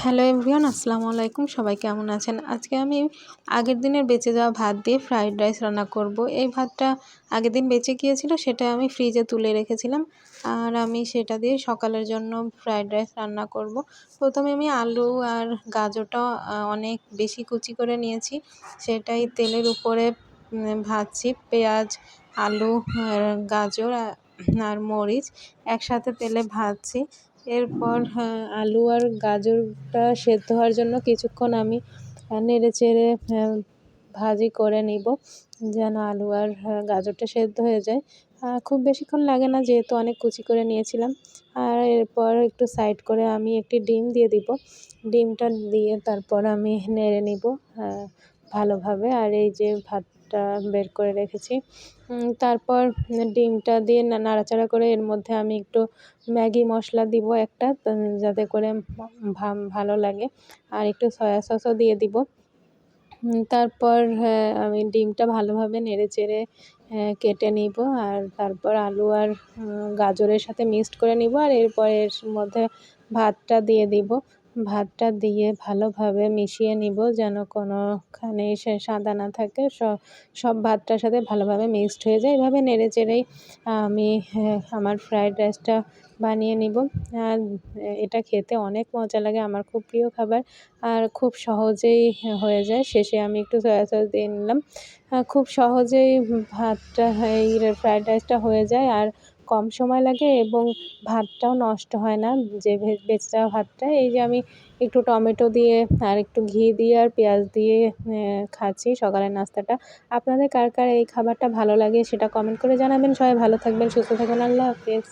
Hello everyone, আসসালামু আলাইকুম। সবাই কেমন আছেন? আজকে আমি আগের দিনের বেঁচে যাওয়া ভাত দিয়ে ফ্রাইড রাইস রান্না করব। এই ভাতটা আগের দিন বেঁচে গিয়েছিল, সেটা আমি ফ্রিজে তুলে রেখেছিলাম। আর আমি সেটা দিয়ে সকালের জন্য ফ্রাইড রাইস রান্না করব। প্রথমে আমি আলু আর গাজরটা অনেক বেশি কুচি করে নিয়েছি, সেটাই তেলের উপরে ভাজছি। পেঁয়াজ, আলু আর গাজর আর মরিচ একসাথে তেলে ভাজছি। এরপর আলু আর গাজরটা সেদ্ধ হওয়ার জন্য কিছুক্ষণ আমি নেড়েচেড়ে ভাজি করে নিব, যেন আলু আর গাজরটা সেদ্ধ হয়ে যায়। খুব বেশিক্ষণ লাগে না, যেহেতু অনেক কুচি করে নিয়েছিলাম। আর এরপর একটু সাইড করে আমি একটি ডিম দিয়ে দিব। ডিমটা দিয়ে তারপর আমি নেড়ে নিব ভালোভাবে। আর এই যে ভাতটা বের করে রেখেছি, তারপর ডিমটা দিয়ে নাড়াচাড়া করে এর মধ্যে আমি একটু ম্যাগি মশলা দিব একটা, যাতে করে ভালো লাগে। আর একটু সয়া সসও দিয়ে দিব। তারপর আমি ডিমটা ভালোভাবে নেড়েচেড়ে কেটে নিব। আর তারপর আলু আর গাজরের সাথে মিক্সড করে নিব। আর এরপর এর মধ্যে ভাতটা দিয়ে দিব। ভাতটা দিয়ে ভালোভাবে মিশিয়ে নিব, যেন কোনোখানে সাদা না থাকে। সব ভাতটার সাথে ভালোভাবে মিক্সড হয়ে যায়। এভাবে নেড়েচেড়েই আমি আমার ফ্রাইড রাইসটা বানিয়ে নিব। আর এটা খেতে অনেক মজা লাগে, আমার খুব প্রিয় খাবার। আর খুব সহজেই হয়ে যায়। শেষে আমি একটু সয়া সস দিয়ে নিলাম। খুব সহজেই ভাতটা এই ফ্রাইড রাইসটা হয়ে যায়, আর কম সময় লাগে এবং ভাতটাও নষ্ট হয় না, যে বেঁচে যাওয়া ভাতটা। এই যে আমি একটু টমেটো দিয়ে আর একটু ঘি দিয়ে আর পেঁয়াজ দিয়ে খাচ্ছি সকালের নাস্তাটা। আপনাদের কার কার এই খাবারটা ভালো লাগে সেটা কমেন্ট করে জানাবেন। সবাই ভালো থাকবেন, সুস্থ থাকবেন। আল্লাহ হাফেজ।